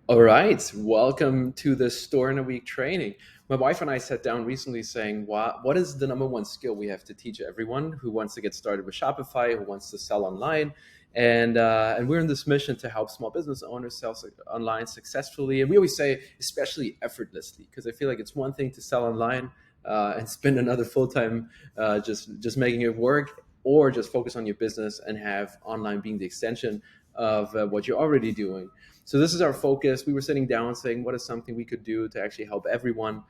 All right, welcome to the Store in a Week training. My wife and I sat down recently saying, what is the number one skill we have to teach everyone who wants to get started with Shopify, who wants to sell online? And we're in this mission to help small business owners sell online successfully. And we always say, especially effortlessly, because I feel like it's one thing to sell online and spend another full time just making it work, or just focus on your business and have online being the extension of what you're already doing. So this is our focus. We were sitting down saying, what is something we could do to actually help everyone?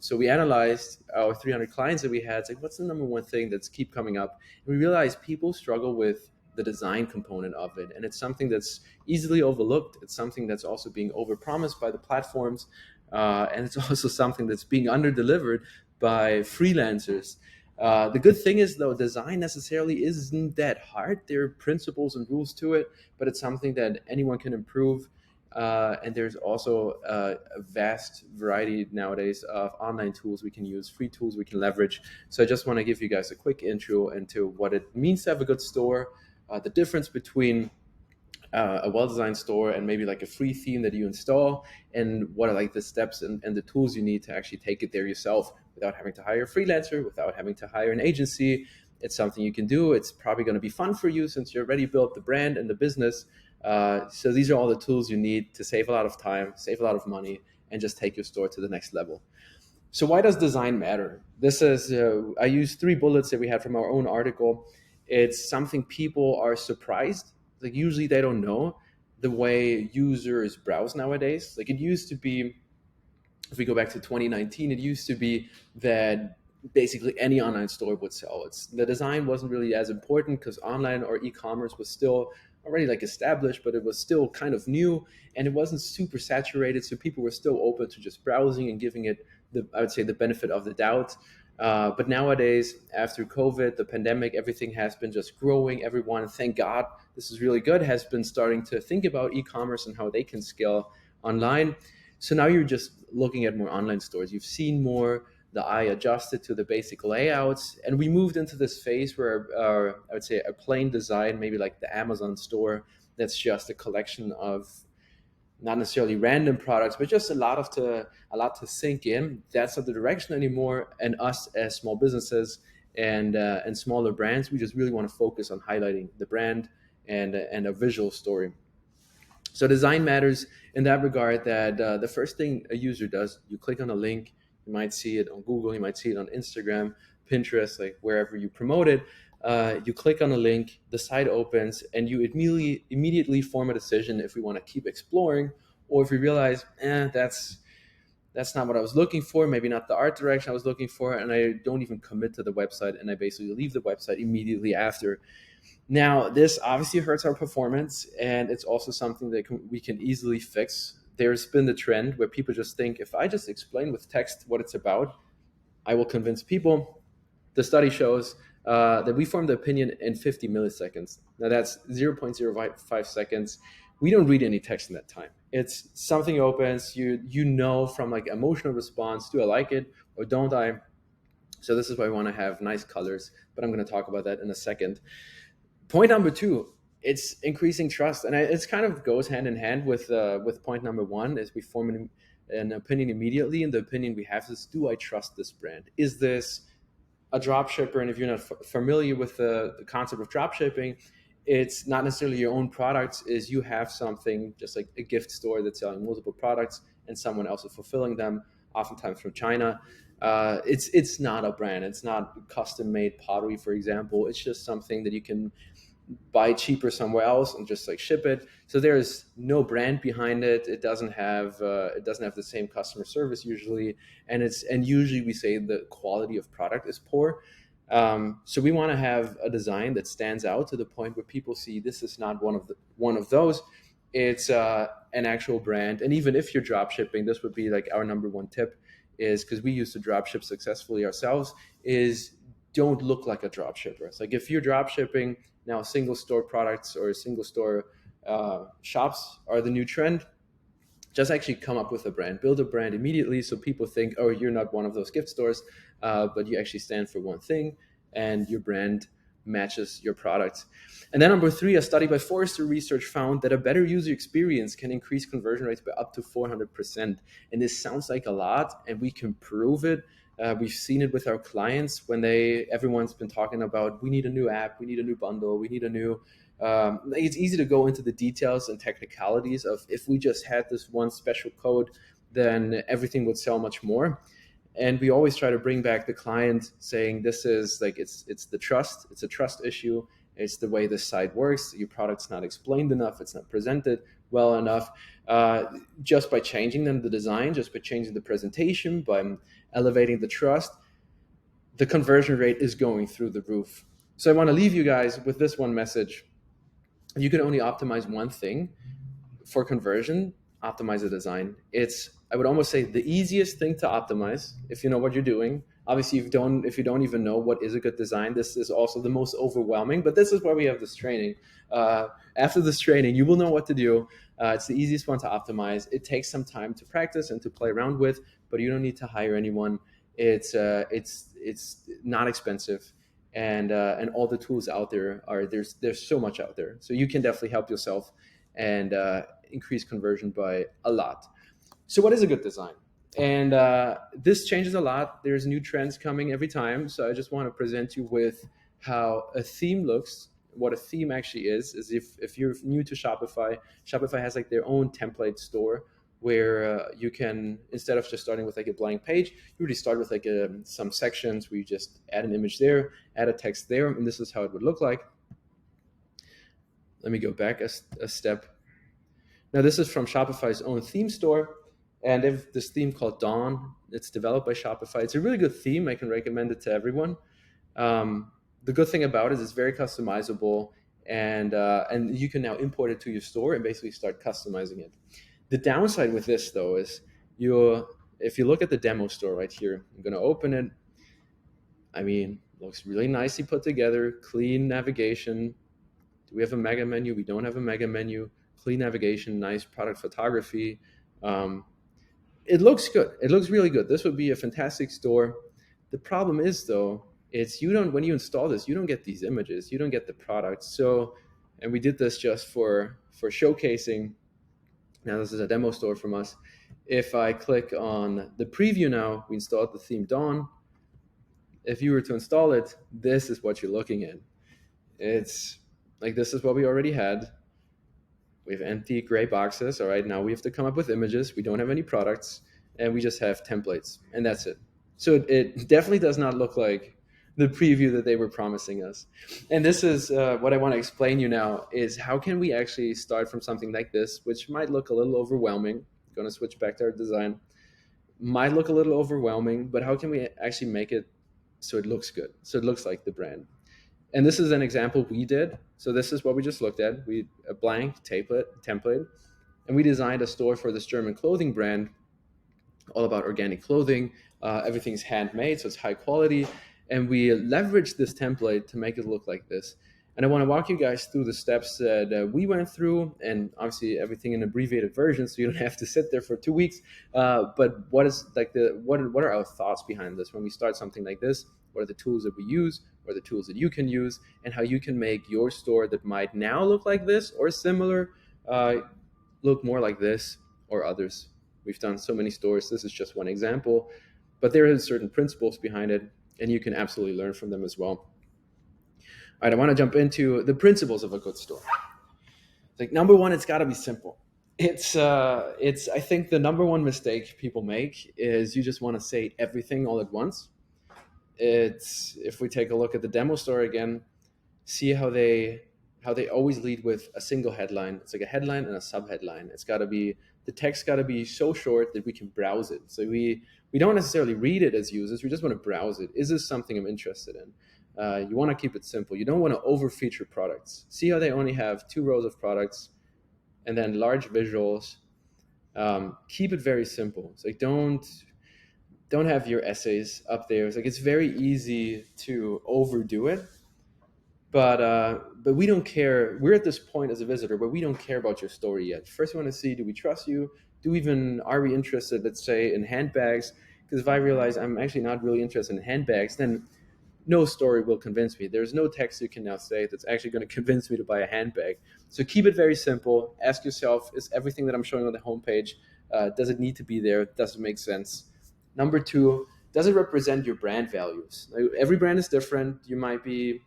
So we analyzed our 300 clients that we had. It's like, what's the number one thing that's keep coming up? And we realized people struggle with the design component of it. And it's something that's easily overlooked. It's something that's also being overpromised by the platforms. And it's also something that's being underdelivered by freelancers. The good thing is, though, design necessarily isn't that hard. There are principles and rules to it, but it's something that anyone can improve. And there's also a vast variety nowadays of online tools we can use, free tools we can leverage. So I just want to give you guys a quick intro into what it means to have a good store, the difference between a well-designed store and maybe like a free theme that you install, and what are like the steps and the tools you need to actually take it there yourself without having to hire a freelancer, without having to hire an agency. It's something you can do. It's probably going to be fun for you since you already built the brand and the business. So these are all the tools you need to save a lot of time, save a lot of money, and just take your store to the next level. So why does design matter? This is I use three bullets that we had from our own article. It's something people are surprised. Like, usually they don't know the way users browse nowadays. Like, it used to be, if we go back to 2019, it used to be that basically any online store would sell. The design wasn't really as important because online or e-commerce was still already like established, but it was still kind of new and it wasn't super saturated. So people were still open to just browsing and giving it I would say, the benefit of the doubt. But nowadays, after COVID, the pandemic, everything has been just growing. Everyone, thank God, this is really good, has been starting to think about e-commerce and how they can scale online. So now you're just looking at more online stores. You've seen more, the eye adjusted to the basic layouts. And we moved into this phase where I would say a plain design, maybe like the Amazon store, that's just a collection of not necessarily random products, but just a lot to sink in. That's not the direction anymore. And us as small businesses and smaller brands, we just really want to focus on highlighting the brand and a visual story. So design matters in that regard. That the first thing a user does, you click on a link. You might see it on Google, you might see it on Instagram, Pinterest, like wherever you promote it. You click on a link, the site opens, and you immediately form a decision if we want to keep exploring, or if we realize, that's not what I was looking for, maybe not the art direction I was looking for, and I don't even commit to the website, and I basically leave the website immediately after. Now, this obviously hurts our performance, and it's also something that we can easily fix. There's been the trend where people just think, if I just explain with text what it's about, I will convince people. The study shows that we form the opinion in 50 milliseconds. Now, that's 0.05 seconds. We don't read any text in that time. It's something opens, you know from like emotional response, do I like it or don't I? So this is why we want to have nice colors, but I'm going to talk about that in a second. Point number two, it's increasing trust, and it's kind of goes hand in hand with point number one, is we form an opinion immediately, and the opinion we have is, do I trust this brand? Is this a drop shipper? And if you're not familiar with the concept of drop shipping, it's not necessarily your own products. Is you have something just like a gift store that's selling multiple products, and someone else is fulfilling them, oftentimes from China. It's not a brand. It's not custom made pottery, for example. It's just something that you can buy cheaper somewhere else and just like ship it. So there's no brand behind it. It doesn't have the same customer service usually, and usually we say the quality of product is poor. So we want to have a design that stands out to the point where people see this is not one of those. It's an actual brand. And even if you're drop shipping, this would be like our number one tip, is because we used to drop ship successfully ourselves, is don't look like a drop shipper. It's like, if you're drop shipping now, single store products or single store shops are the new trend. Just actually come up with a brand, build a brand immediately, so people think, oh, you're not one of those gift stores, but you actually stand for one thing, and your brand matches your product. And then number three, a study by Forrester Research found that a better user experience can increase conversion rates by up to 400%. And this sounds like a lot, and we can prove it. We've seen it with our clients when everyone's been talking about, we need a new app, we need a new bundle, we need a new. It's easy to go into the details and technicalities of, if we just had this one special code, then everything would sell much more. And we always try to bring back the client, saying this is like, it's the trust, it's a trust issue. It's the way the site works. Your product's not explained enough. It's not presented well enough. Just by changing the design, just by changing the presentation, by elevating the trust, the conversion rate is going through the roof. So I want to leave you guys with this one message. You can only optimize one thing for conversion: optimize the design. It's, I would almost say, the easiest thing to optimize if you know what you're doing. Obviously, if you don't even know what is a good design, this is also the most overwhelming. But this is why we have this training. After this training, you will know what to do. It's the easiest one to optimize. It takes some time to practice and to play around with, but you don't need to hire anyone. It's not expensive, and all the tools out there are, there's so much out there. So you can definitely help yourself and increase conversion by a lot. So what is a good design? And this changes a lot. There's new trends coming every time. So I just want to present you with how a theme looks. What a theme actually is if you're new to Shopify, Shopify has like their own template store where you can, instead of just starting with like a blank page, you really start with like some sections where you just add an image there, add a text there, and this is how it would look like. Let me go back a step. Now this is from Shopify's own theme store. And they have this theme called Dawn. It's developed by Shopify. It's a really good theme. I can recommend it to everyone. The good thing about it is it's very customizable, and you can now import it to your store and basically start customizing it. The downside with this, though, is if you look at the demo store right here, I'm going to open it. I mean, it looks really nicely put together, clean navigation. Do we have a mega menu? We don't have a mega menu. Clean navigation, nice product photography. It looks good. It looks really good. This would be a fantastic store. The problem is, though, when you install this, you don't get these images. You don't get the product. So, and we did this just for showcasing. Now this is a demo store from us. If I click on the preview now, we installed the theme Dawn. If you were to install it, this is what you're looking at. It's like, this is what we already had. We have empty gray boxes. All right, now we have to come up with images. We don't have any products, and we just have templates, and that's it. So it definitely does not look like the preview that they were promising us. And this is what I want to explain you now, is how can we actually start from something like this, which might look a little overwhelming. I'm going to switch back to our design. Might look a little overwhelming, but how can we actually make it so it looks good, so it looks like the brand? And this is an example we did. So this is what we just looked at. A blank template, and we designed a store for this German clothing brand, all about organic clothing. Everything's handmade, so it's high quality. And we leveraged this template to make it look like this. And I want to walk you guys through the steps that we went through, and obviously everything in abbreviated version, so you don't have to sit there for 2 weeks. But what are our thoughts behind this when we start something like this? What are the tools that we use? What are the tools that you can use? And how you can make your store that might now look like this or similar look more like this or others. We've done so many stores. This is just one example, but there are certain principles behind it, and you can absolutely learn from them as well. All right, I want to jump into the principles of a good store. Like, number one, it's got to be simple. I think the number one mistake people make is you just want to say everything all at once. If we take a look at the demo store again, see how they always lead with a single headline. It's like a headline and a subheadline. The text got to be so short that we can browse it. So we don't necessarily read it as users. We just want to browse it. Is this something I'm interested in? You want to keep it simple. You don't want to over-feature products. See how they only have 2 rows of products and then large visuals. Keep it very simple. It's like, don't have your essays up there. It's like, it's very easy to overdo it, but we don't care. We're at this point as a visitor where we don't care about your story yet. First, we want to see, do we trust you? Are we interested, let's say, in handbags? Because if I realize I'm actually not really interested in handbags, then no story will convince me. There's no text you can now say that's actually going to convince me to buy a handbag. So keep it very simple. Ask yourself, is everything that I'm showing on the homepage, does it need to be there? Does it make sense? Number two, does it represent your brand values? Like, every brand is different. You might be,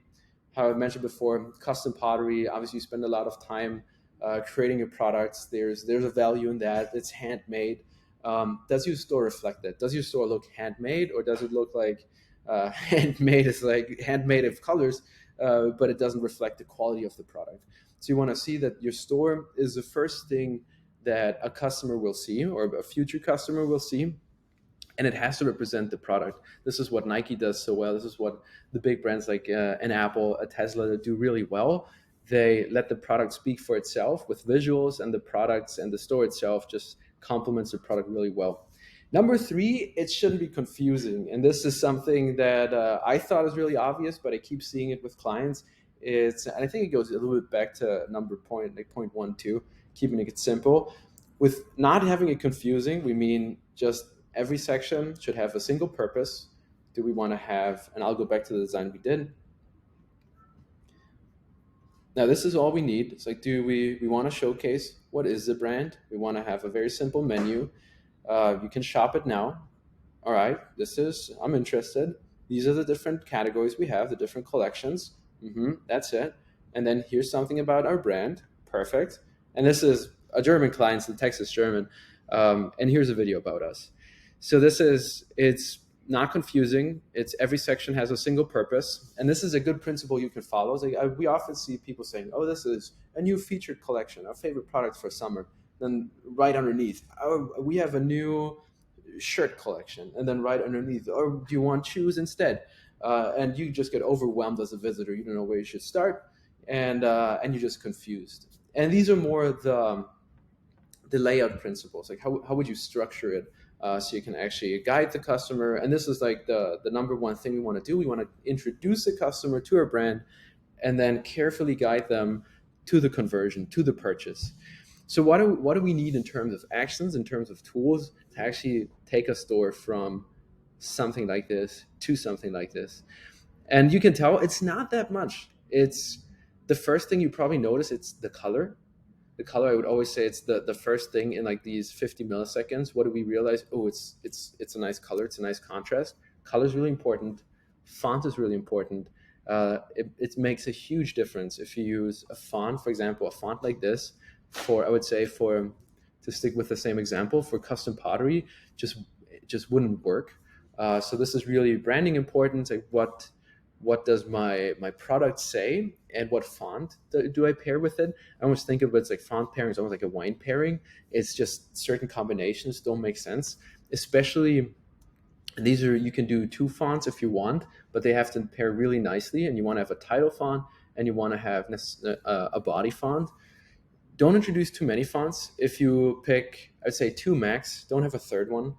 how I mentioned before, custom pottery. Obviously, you spend a lot of time creating your products. There's a value in that. It's handmade. Does your store reflect that? Does your store look handmade, or does it look like handmade is like handmade of colors, but it doesn't reflect the quality of the product? So you want to see that your store is the first thing that a customer will see, or a future customer will see, and it has to represent the product. This is what Nike does so well. This is what the big brands like an Apple, a Tesla do really well. They let the product speak for itself with visuals, and the products and the store itself just complements the product really well. Number three, it shouldn't be confusing. And this is something that I thought was really obvious, but I keep seeing it with clients. And I think it goes a little bit back to number point, like point 1, 2, keeping it simple. With not having it confusing, we mean just every section should have a single purpose. Do we want to have, and I'll go back to the design we did. Now, this is all we need. It's like, do we want to showcase what is the brand? We want to have a very simple menu. You can shop it now. All right, I'm interested. These are the different categories we have, the different collections. That's it. And then here's something about our brand. Perfect. And this is a German client, so the text is German. And here's a video about us. So it's not confusing. It's every section has a single purpose. And this is a good principle you can follow. Like, we often see people saying, oh, this is a new featured collection, our favorite product for summer. Then right underneath, oh, we have a new shirt collection. And then right underneath, or do you want shoes instead? And you just get overwhelmed as a visitor. You don't know where you should start. And you're just confused. And these are more the layout principles. Like, how would you structure it so you can actually guide the customer? And this is like the number one thing we want to do. We want to introduce the customer to our brand, and then carefully guide them to the conversion, to the purchase. So what do we need in terms of actions, in terms of tools, to actually take a store from something like this to something like this? And you can tell it's not that much. It's the first thing you probably notice. It's the color. The color, I would always say, it's the first thing in like these 50 milliseconds. What do we realize? Oh, it's a nice color. It's a nice contrast. Color is really important. Font is really important. It makes a huge difference if you use a font, for example, a font like this. I would say, to stick with the same example, for custom pottery, just wouldn't work. So this is really branding important. Like, what does my product say, and what font do I pair with it? I almost think of it as like font pairing is almost like a wine pairing. It's just certain combinations don't make sense, especially. And you can do two fonts if you want, but they have to pair really nicely. And you want to have a title font, and you want to have a body font. Don't introduce too many fonts. If you pick, I'd say two max. Don't have a third one.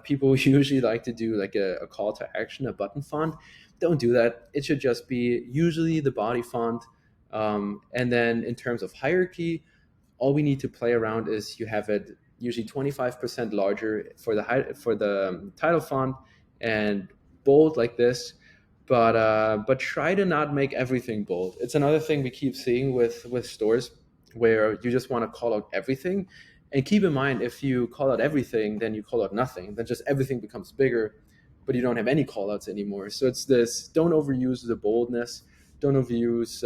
People usually like to do like a call to action, a button font. Don't do that. It should just be usually the body font. And then in terms of hierarchy, all we need to play around is you have it usually 25% larger for the title font, and bold like this. But try to not make everything bold. It's another thing we keep seeing with stores, where you just want to call out everything. And keep in mind, if you call out everything, then you call out nothing. Then just everything becomes bigger, but you don't have any call outs anymore. So it's this: don't overuse the boldness, don't overuse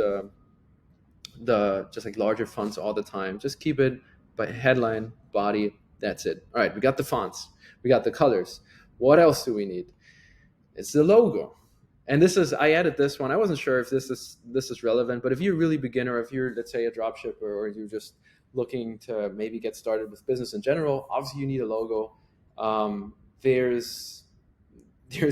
the just like larger fonts all the time. Just keep it by headline, body, that's it. All right, we got the fonts, we got the colors. What else do we need? It's the logo. And I added this one. I wasn't sure if this is relevant, but if you're really beginner, if you're, let's say, a drop shipper, or you're just looking to maybe get started with business in general, obviously you need a logo. There's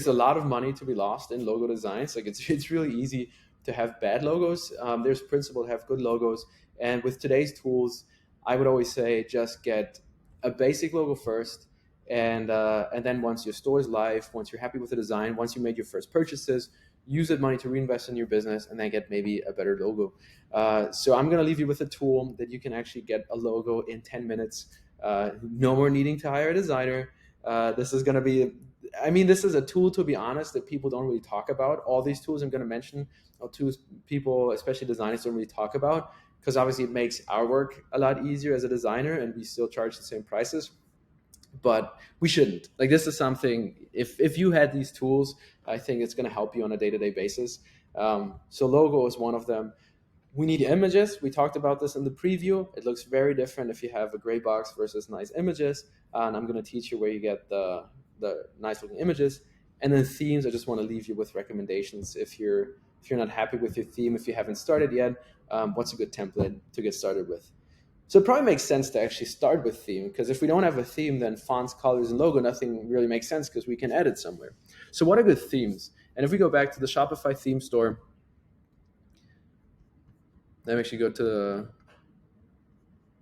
a lot of money to be lost in logo designs. Like, it's really easy to have bad logos. There's principle to have good logos. And with today's tools, I would always say just get a basic logo first. And then once your store is live, once you're happy with the design, once you made your first purchases, use that money to reinvest in your business, and then get maybe a better logo. So I'm going to leave you with a tool that you can actually get a logo in 10 minutes. No more needing to hire a designer. This is going to be I mean, this is a tool, to be honest, that people don't really talk about. All these tools I'm going to mention are tools people, especially designers, don't really talk about, because obviously it makes our work a lot easier as a designer, and we still charge the same prices. But we shouldn't. Like, this is something, if you had these tools, I think it's going to help you on a day-to-day basis. So logo is one of them. We need images. We talked about this in the preview. It looks very different if you have a gray box versus nice images. And I'm going to teach you where you get the nice looking images. And then themes, I just want to leave you with recommendations. If you're not happy with your theme, if you haven't started yet, what's a good template to get started with? So it probably makes sense to actually start with theme, because if we don't have a theme, then fonts, colors, and logo, nothing really makes sense because we can edit somewhere. So what are good themes? And if we go back to the Shopify theme store, let me actually go to the,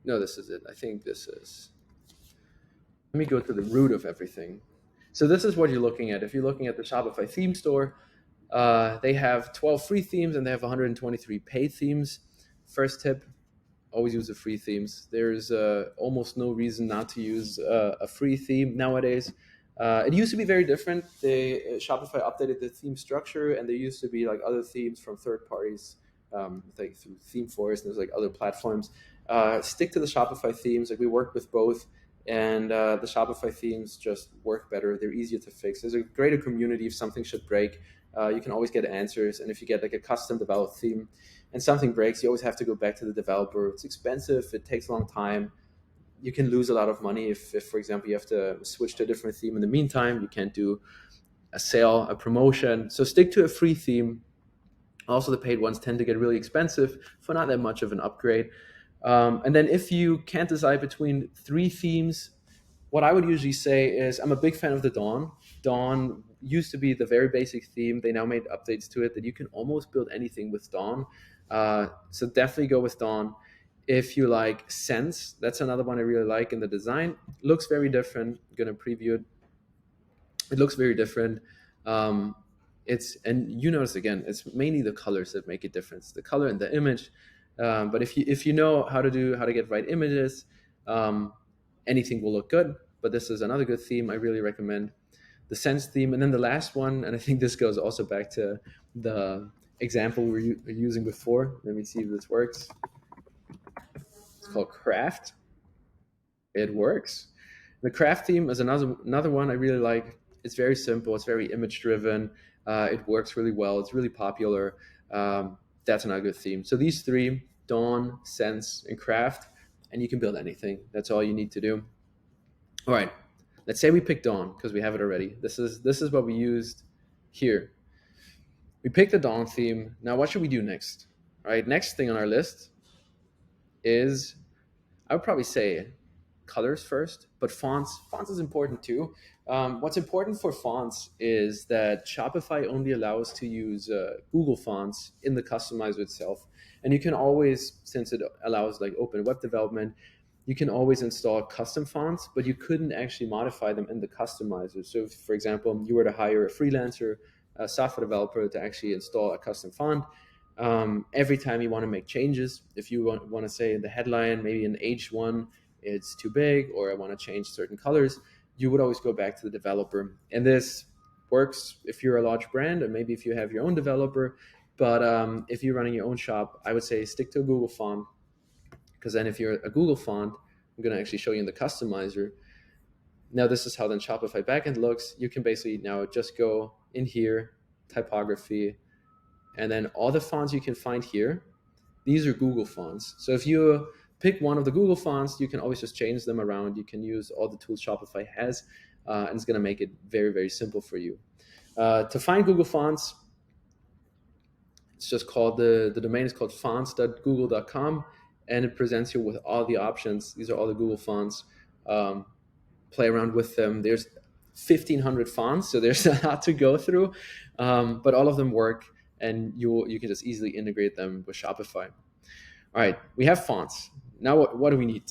no, this is it. I think this is, let me go to the root of everything. So this is what you're looking at. If you're looking at the Shopify theme store, they have 12 free themes and they have 123 paid themes. First tip, always use the free themes. There's almost no reason not to use a free theme nowadays. It used to be very different. Shopify updated the theme structure, and there used to be like other themes from third parties, like through ThemeForest. There's like other platforms. Stick to the Shopify themes. Like, we worked with both, and the Shopify themes just work better. They're easier to fix. There's a greater community. If something should break, you can always get answers. And if you get like a custom developed theme and something breaks, you always have to go back to the developer. It's expensive. It takes a long time. You can lose a lot of money if, for example, you have to switch to a different theme in the meantime. You can't do a sale, a promotion. So stick to a free theme. Also, the paid ones tend to get really expensive for not that much of an upgrade. And then if you can't decide between three themes, what I would usually say is, I'm a big fan of the Dawn. Dawn used to be the very basic theme. They now made updates to it that you can almost build anything with Dawn. So definitely go with Dawn. If you like Sense, that's another one I really like in the design. Looks very different. I'm gonna preview it. It looks very different. And you notice again, it's mainly the colors that make a difference. The color and the image. But if you know how to get right images, anything will look good. But this is another good theme I really recommend, the Sense theme. And then the last one, and I think this goes also back to the example we were using before. Let me see if this works. It's called Craft. It works. The Craft theme is another one I really like. It's very simple. It's very image driven. It works really well. It's really popular. That's another good theme. So these three: Dawn, Sense, and Craft, and you can build anything. That's all you need to do. All right. Let's say we pick Dawn because we have it already. This is what we used here. We picked the Dawn theme. Now, what should we do next? All right. Next thing on our list is, I would probably say, colors first, but fonts is important too. What's important for fonts is that Shopify only allows to use Google fonts in the customizer itself. And you can always, since it allows like open web development, you can always install custom fonts, but you couldn't actually modify them in the customizer. So if, for example, you were to hire a freelancer, a software developer to actually install a custom font, every time you want to make changes, if you want to say in the headline, maybe in H1, it's too big, or I want to change certain colors, you would always go back to the developer. And this works if you're a large brand, and maybe if you have your own developer. But if you're running your own shop, I would say stick to a Google font, because then if you're a Google font, I'm going to actually show you in the customizer. Now this is how then Shopify backend looks. You can basically now just go in here, typography, and then all the fonts you can find here, these are Google fonts. So if you pick one of the Google fonts, you can always just change them around. You can use all the tools Shopify has, and it's going to make it very, very simple for you. To find Google fonts, it's just called, the domain is called fonts.google.com, and it presents you with all the options. These are all the Google fonts. Play around with them. There's 1,500 fonts, so there's a lot to go through, but all of them work, and you can just easily integrate them with Shopify. All right, we have fonts. Now what do we need?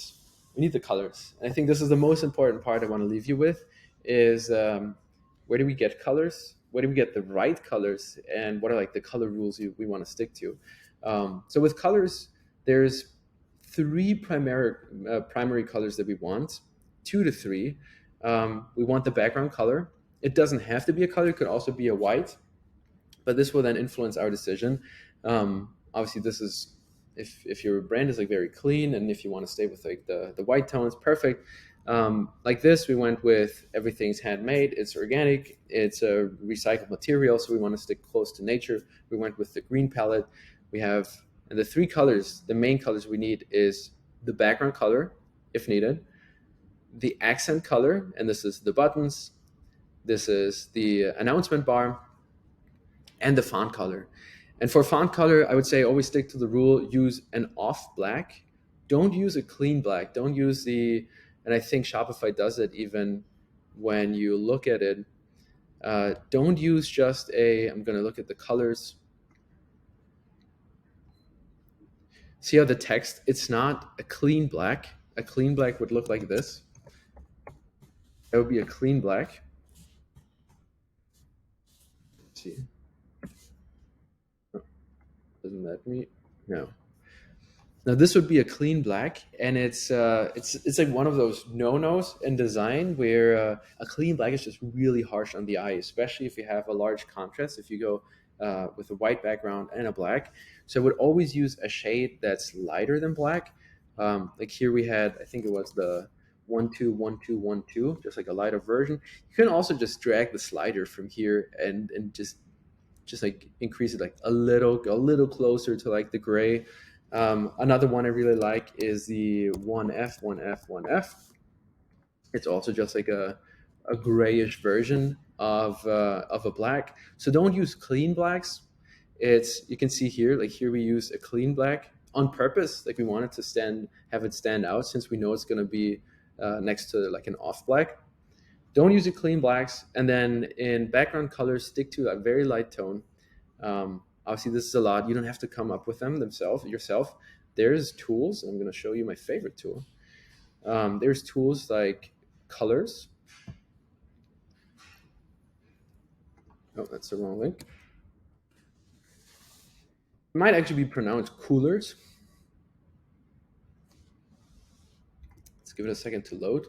We need the colors. And I think this is the most important part I want to leave you with is, where do we get colors? Where do we get the right colors? And what are like the color rules we want to stick to? So with colors, there's three primary colors that we want, 2 to 3. We want the background color. It doesn't have to be a color; it could also be a white, but this will then influence our decision. Obviously, this is if your brand is like very clean, and if you want to stay with like the white tones, perfect. Like this, we went with everything's handmade, it's organic, it's a recycled material, so we want to stick close to nature. We went with the green palette. We have, and the three colors, the main colors we need is the background color, if needed, the accent color, and this is the buttons, this is the announcement bar, and the font color. And for font color, I would say always stick to the rule, use an off black. Don't use a clean black. Don't use the, and I think Shopify does it even when you look at it. Don't use just a, I'm going to look at the colors. See how the text, it's not a clean black. A clean black would look like this. That would be a clean black. Let's see. Oh, doesn't let me? No. Now this would be a clean black, and it's like one of those no-nos in design where a clean black is just really harsh on the eye, especially if you have a large contrast. If you go with a white background and a black, so I would always use a shade that's lighter than black. Like here we had, I think it was the 121212, just like a lighter version. You can also just drag the slider from here and just like increase it like a little closer to like the gray. Another one I really like is the 1F. It's also just like a grayish version of a black. So don't use clean blacks. It's, you can see here, like here we use a clean black on purpose. Like we wanted to have it stand out since we know it's going to be next to like an off black. Don't use the clean blacks. And then in background colors, stick to a very light tone. Obviously, this is a lot. You don't have to come up with them themselves yourself. There's tools. I'm going to show you my favorite tool. There's tools like colors. Oh, that's the wrong link. It might actually be pronounced coolers. Let's give it a second to load.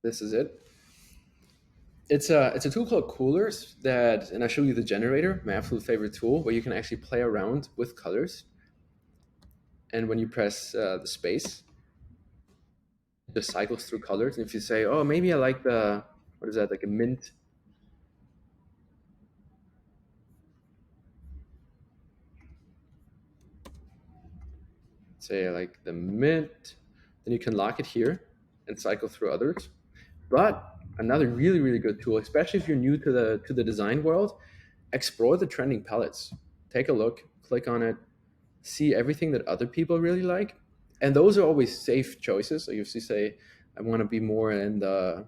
This is it. It's a tool called Coolers that, and I'll show you the generator, my absolute favorite tool, where you can actually play around with colors. And when you press the space, it just cycles through colors. And if you say, oh, maybe I like the, what is that, like a mint. Say I like the mint, then you can lock it here and cycle through others. But another really, really good tool, especially if you're new to the design world, explore the trending palettes. Take a look, click on it, see everything that other people really like. And those are always safe choices. So if you say, I want to be more in the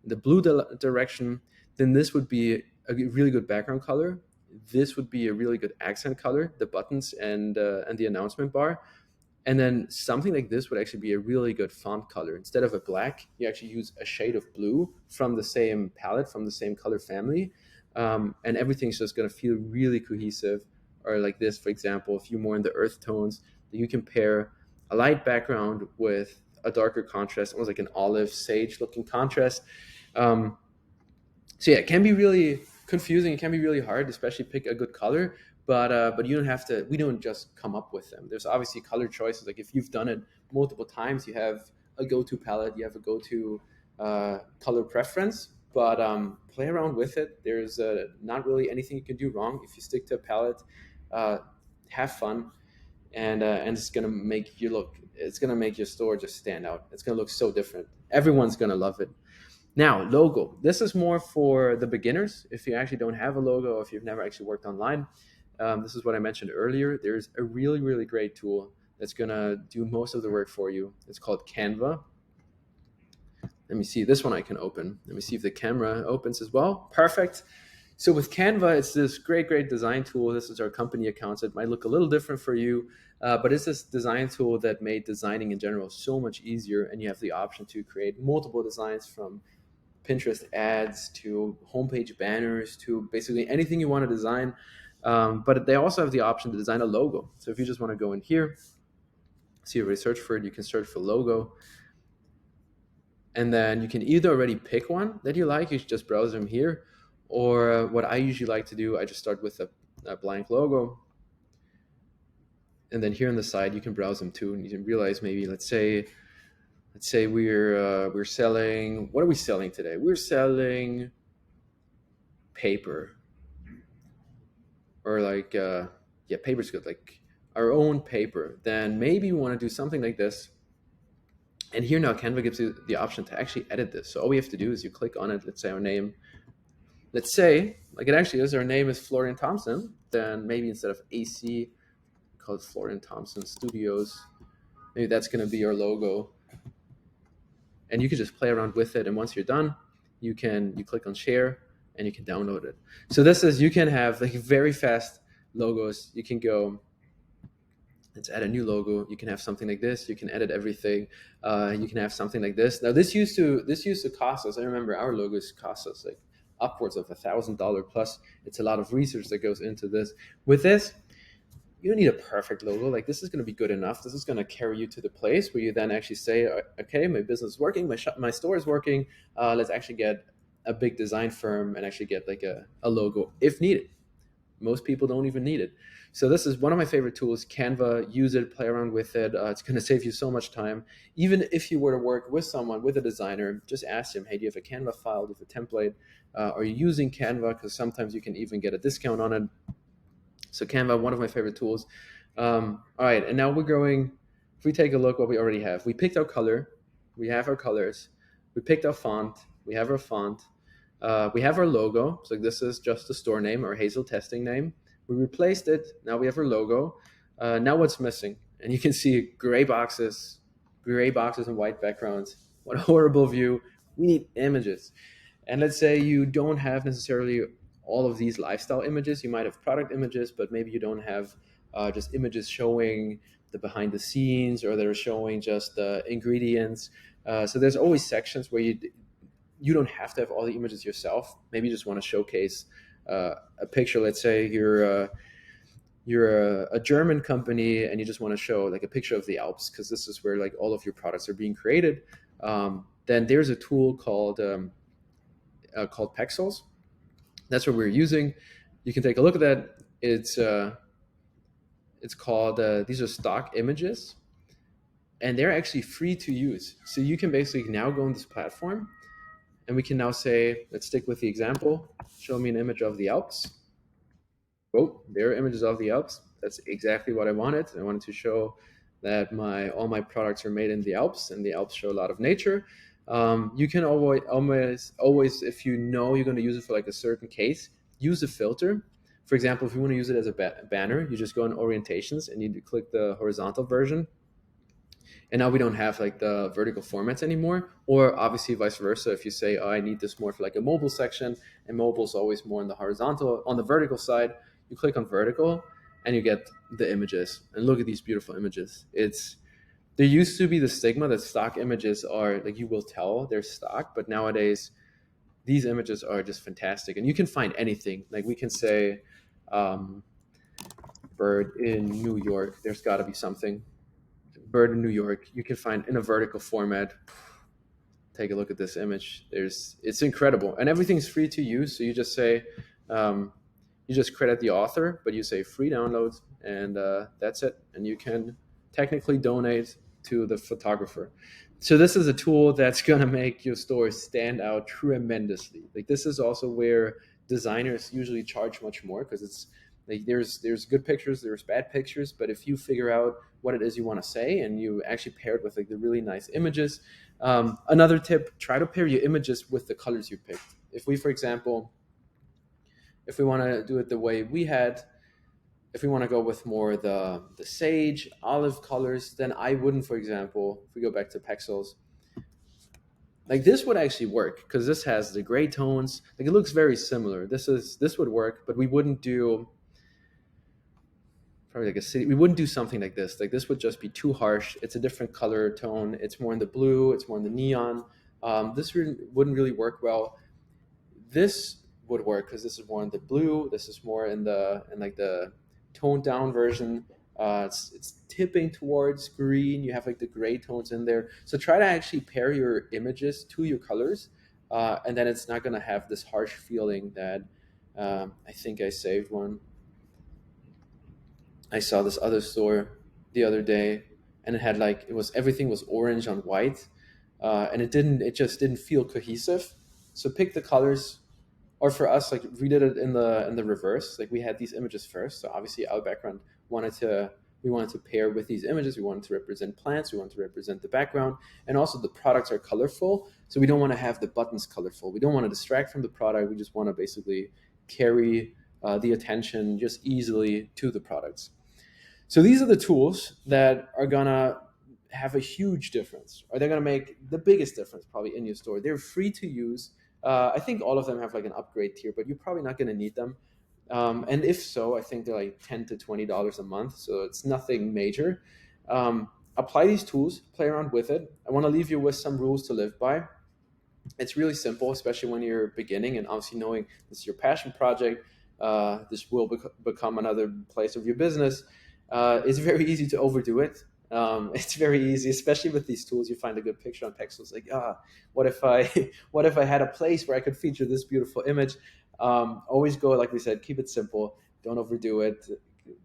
blue direction, then this would be a really good background color. This would be a really good accent color, the buttons and the announcement bar. And then something like this would actually be a really good font color. Instead of a black, you actually use a shade of blue from the same palette, from the same color family. And everything's just going to feel really cohesive. Or like this, for example, if you're more in the earth tones, you can pair a light background with a darker contrast, almost like an olive sage looking contrast. Um, so yeah, it can be really confusing. It can be really hard, especially pick a good color. But you don't have to. We don't just come up with them. There's obviously color choices. Like if you've done it multiple times, you have a go-to palette. You have a go-to color preference. But play around with it. There's not really anything you can do wrong if you stick to a palette. Uh, have fun, and it's gonna make you look. It's gonna make your store just stand out. It's gonna look so different. Everyone's gonna love it. Now, logo. This is more for the beginners. If you actually don't have a logo, if you've never actually worked online, this is what I mentioned earlier. There's a really, really great tool that's going to do most of the work for you. It's called Canva. Let me see. This one I can open. Let me see if the camera opens as well. Perfect. So with Canva, it's this great, great design tool. This is our company account. So it might look a little different for you, but it's this design tool that made designing in general so much easier. And you have the option to create multiple designs from Pinterest ads to homepage banners to basically anything you want to design. But they also have the option to design a logo. So if you just want to go in here So you already search for it. You can search for logo, and then you can either already pick one that you like. You should just browse them here, or what I usually like to do, I just start with a blank logo, and then here on the side you can browse them too, and you can realize maybe let's say we're selling. What are we selling today? We're selling paper, or like yeah, paper's good. Like our own paper. Then maybe we want to do something like this. And here now Canva gives you the option to actually edit this. So all we have to do is you click on it. Let's say our name. Let's say, like it actually is, our name is Florian Thompson. Then maybe instead of AC, call it Florian Thompson Studios. Maybe that's going to be our logo. And you can just play around with it. And once you're done, you click on share and you can download it. So this is, you can have like very fast logos. You can go, let's add a new logo. You can have something like this. You can edit everything. You can have something like this. Now this used to cost us. I remember our logos cost us like upwards of $1,000 plus. It's a lot of research that goes into this. With this, you don't need a perfect logo. Like this is going to be good enough. This is going to carry you to the place where you then actually say, okay, my business is working, my store is working. Let's actually get a big design firm and actually get like a logo if needed. Most people don't even need it. So this is one of my favorite tools, Canva. Use it, play around with it. It's going to save you so much time. Even if you were to work with someone, with a designer, just ask them, hey, do you have a Canva file? Do you have a template? Are you using Canva? Because sometimes you can even get a discount on it. So Canva, one of my favorite tools. All right, and now we're going, if we take a look what we already have. We picked our color. We have our colors. We picked our font. We have our font. We have our logo. So this is just the store name, or Hazel testing name. We replaced it. Now we have our logo. Now what's missing? And you can see gray boxes and white backgrounds. What a horrible view. We need images. And let's say you don't have necessarily all of these lifestyle images. You might have product images, but maybe you don't have just images showing the behind the scenes, or they're showing just the ingredients. So there's always sections where you don't have to have all the images yourself. Maybe you just want to showcase a picture. Let's say you're a German company and you just want to show like a picture of the Alps, because this is where like all of your products are being created. Then there's a tool called Pexels. That's what we're using. You can take a look at that. It's called these are stock images, and they're actually free to use. So you can basically now go on this platform, and we can now say, let's stick with the example. Show me an image of the Alps. Oh, there are images of the Alps. That's exactly what I wanted. I wanted to show that all my products are made in the Alps, and the Alps show a lot of nature. You can always, if you know you're going to use it for like a certain case, use a filter. For example, if you want to use it as a banner, you just go on orientations and you click the horizontal version. And now we don't have like the vertical formats anymore. Or obviously vice versa. If you say, oh, I need this more for like a mobile section, and mobile is always more on the horizontal, on the vertical side, you click on vertical and you get the images. And look at these beautiful images. There used to be the stigma that stock images are like, you will tell they're stock, but nowadays these images are just fantastic. And you can find anything. Like we can say bird in New York. There's got to be something. Bird in New York. You can find in a vertical format. Take a look at this image. It's incredible, and everything's free to use. So you just say, you just credit the author, but you say free downloads, and that's it. And you can technically donate to the photographer. So this is a tool that's going to make your store stand out tremendously. Like this is also where designers usually charge much more, because it's like there's good pictures, there's bad pictures, but if you figure out what it is you want to say and you actually pair it with like the really nice images. Another tip: try to pair your images with the colors you picked. If we, for example, if we want to do it the way we had, if we want to go with more the sage olive colors, then I wouldn't, for example, if we go back to Pexels, like this would actually work, because this has the gray tones. Like it looks very similar. This would work, but we wouldn't do probably like a city. We wouldn't do something like this. Like this would just be too harsh. It's a different color tone. It's more in the blue. It's more in the neon. This wouldn't really work well. This would work because this is more in the blue. This is more in like the toned down version. It's tipping towards green. You have like the gray tones in there. So try to actually pair your images to your colors, and then it's not going to have this harsh feeling that I think I saved one. I saw this other store the other day, and it had like it was everything was orange on white, and it just didn't feel cohesive. So pick the colors, or for us, like we did it in the reverse. Like we had these images first, so obviously our background wanted to we wanted to pair with these images. We wanted to represent plants. We wanted to represent the background, and also the products are colorful. So we don't want to have the buttons colorful. We don't want to distract from the product. We just want to basically carry the attention just easily to the products. So these are the tools that are gonna have a huge difference, or they're gonna make the biggest difference probably in your store. They're free to use. I think all of them have like an upgrade tier, but you're probably not gonna need them. And if so, I think they're like $10 to $20 a month, so it's nothing major. Apply these tools, play around with it. I want to leave you with some rules to live by. It's really simple, especially when you're beginning and obviously knowing this is your passion project. This will become another place of your business. It's very easy to overdo it. It's very easy, especially with these tools. You find a good picture on Pexels, like, what if I, what if I had a place where I could feature this beautiful image? Always go, like we said, keep it simple. Don't overdo it.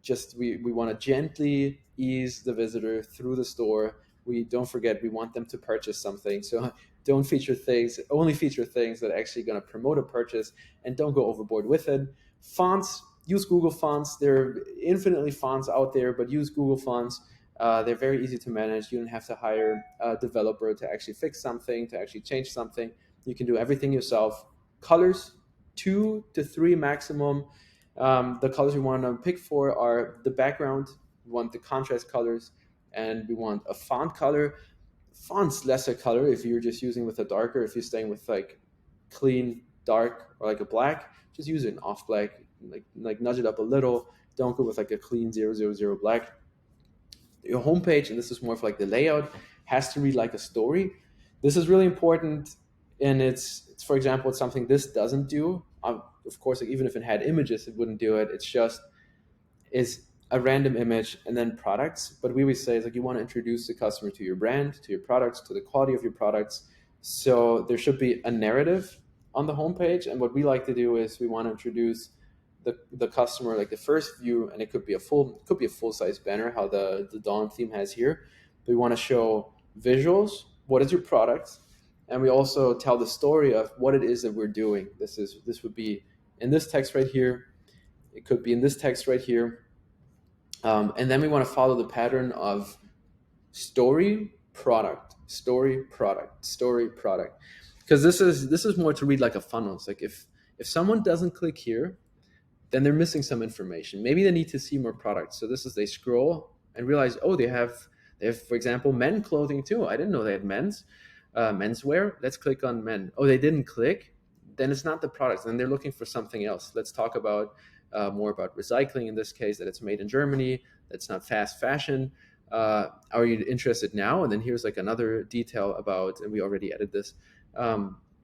Just we want to gently ease the visitor through the store. We don't forget we want them to purchase something. So don't feature things, only feature things that are actually going to promote a purchase, and don't go overboard with it. Fonts, use Google Fonts. There are infinitely fonts out there, but use Google Fonts. They're very easy to manage. You don't have to hire a developer to actually fix something, to actually change something. You can do everything yourself. Colors, 2 to 3 maximum. The colors we want to pick for are the background. We want the contrast colors, and we want a font color. Font's lesser color if you're just using with a darker. If you're staying with like clean dark or like a black, just use an off black. Like nudge it up a little. Don't go with like a clean 000 black. Your homepage, and this is more of like the layout, has to read like a story. This is really important, and it's for example, it's something this doesn't do. Of course, like even if it had images, it wouldn't do it. It's just is a random image and then products. But we always say is like you want to introduce the customer to your brand, to your products, to the quality of your products. So there should be a narrative on the homepage. And what we like to do is we want to introduce the customer like the first view, and it could be a full size banner, how the Dawn theme has here. But we want to show visuals. What is your product? And we also tell the story of what it is that we're doing. This would be in this text right here. It could be in this text right here. And then we want to follow the pattern of story, product, story, product, story, product. Because this is more to read like a funnel. It's like if someone doesn't click here, then they're missing some information. Maybe they need to see more products. So this is they scroll and realize, oh, they have for example, men clothing too. I didn't know they had menswear. Let's click on men. Oh, they didn't click. Then it's not the products. Then they're looking for something else. Let's talk about more about recycling in this case, that it's made in Germany, that's not fast fashion. Are you interested now? And then here's like another detail about, and we already added this,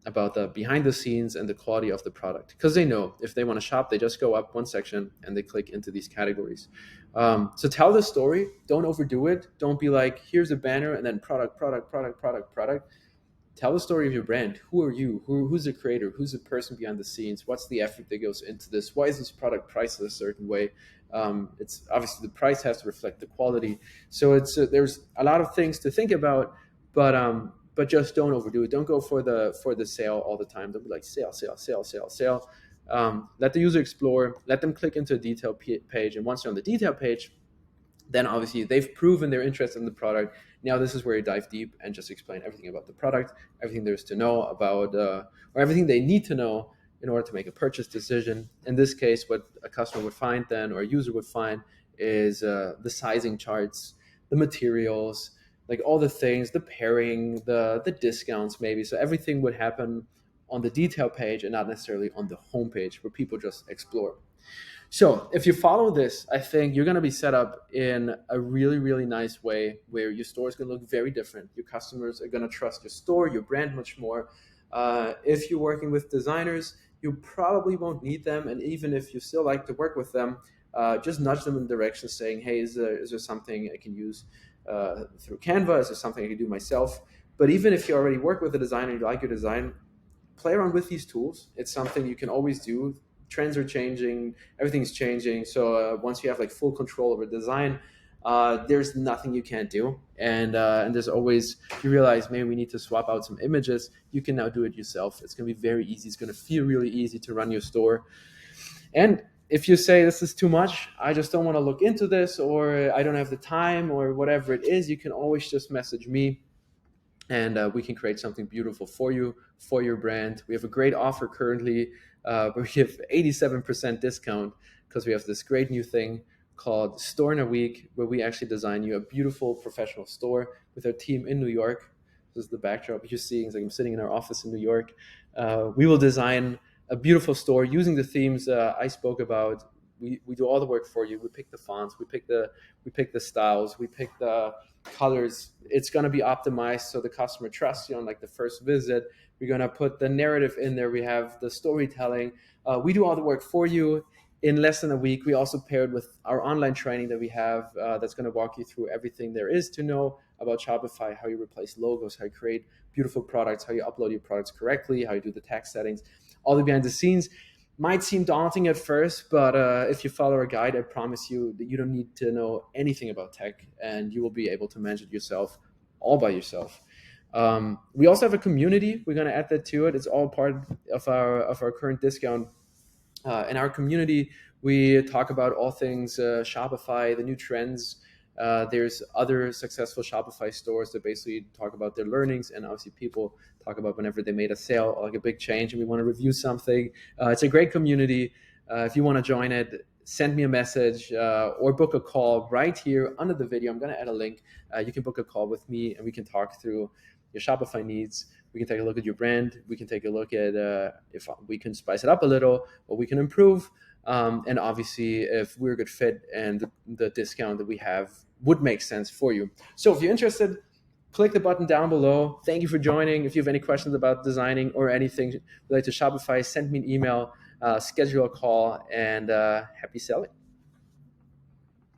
about the behind the scenes and the quality of the product. Because they know if they want to shop, they just go up one section and they click into these categories. So tell the story. Don't overdo it. Don't be like, here's a banner and then product, product, product, product, product. Tell the story of your brand. Who are you? Who's the creator? Who's the person behind the scenes? What's the effort that goes into this? Why is this product priced a certain way? It's obviously the price has to reflect the quality. So it's there's a lot of things to think about, but just don't overdo it. Don't go for the sale all the time. Don't be like sale, sale, sale, sale, sale. Let the user explore. Let them click into a detail page, and once they're on the detail page, then obviously they've proven their interest in the product. Now this is where you dive deep and just explain everything about the product, everything there's to know about, or everything they need to know in order to make a purchase decision. In this case, what a customer would find then, or a user would find, is the sizing charts, the materials, like all the things, the pairing, the discounts maybe. So everything would happen on the detail page and not necessarily on the homepage where people just explore. So if you follow this, I think you're going to be set up in a really, really nice way where your store is going to look very different. Your customers are going to trust your store, your brand much more. If you're working with designers, you probably won't need them. And even if you still like to work with them, just nudge them in the direction saying, hey, is there something I can use through Canva? Is there something I can do myself? But even if you already work with a designer and you like your design, play around with these tools. It's something you can always do. Trends are changing, everything's changing. So once you have like full control over design, there's nothing you can't do. And there's always, you realize maybe we need to swap out some images. You can now do it yourself. It's going to be very easy. It's going to feel really easy to run your store. And if you say this is too much, I just don't want to look into this, or I don't have the time, or whatever it is, you can always just message me, and we can create something beautiful for you, for your brand. We have a great offer currently where we give 87% discount because we have this great new thing called Store in a Week, where we actually design you a beautiful professional store with our team in New York. This is the backdrop you're seeing. It's like I'm sitting in our office in New York. We will design a beautiful store using the themes I spoke about. We do all the work for you. We pick the fonts, we pick the styles, we pick the colors. It's going to be optimized so the customer trusts you on like the first visit. We're going to put the narrative in there. We have the storytelling. We do all the work for you in less than a week. We also paired with our online training that we have that's going to walk you through everything there is to know about Shopify, how you replace logos, how you create beautiful products, how you upload your products correctly, how you do the tax settings, all the behind the scenes. Might seem daunting at first, but if you follow our guide, I promise you that you don't need to know anything about tech, and you will be able to manage it yourself, all by yourself. We also have a community. We're going to add that to it. It's all part of our current discount. In our community, we talk about all things Shopify, the new trends. There's other successful Shopify stores that basically talk about their learnings, and obviously people talk about whenever they made a sale or like a big change and we want to review something. It's a great community. If you want to join it, send me a message or book a call right here under the video. I'm going to add a link. You can book a call with me and we can talk through your Shopify needs. We can take a look at your brand. We can take a look at if we can spice it up a little, what we can improve. And obviously, if we're a good fit and the discount that we have would make sense for you. So if you're interested, click the button down below. Thank you for joining. If you have any questions about designing or anything related to Shopify, send me an email, schedule a call, and happy selling.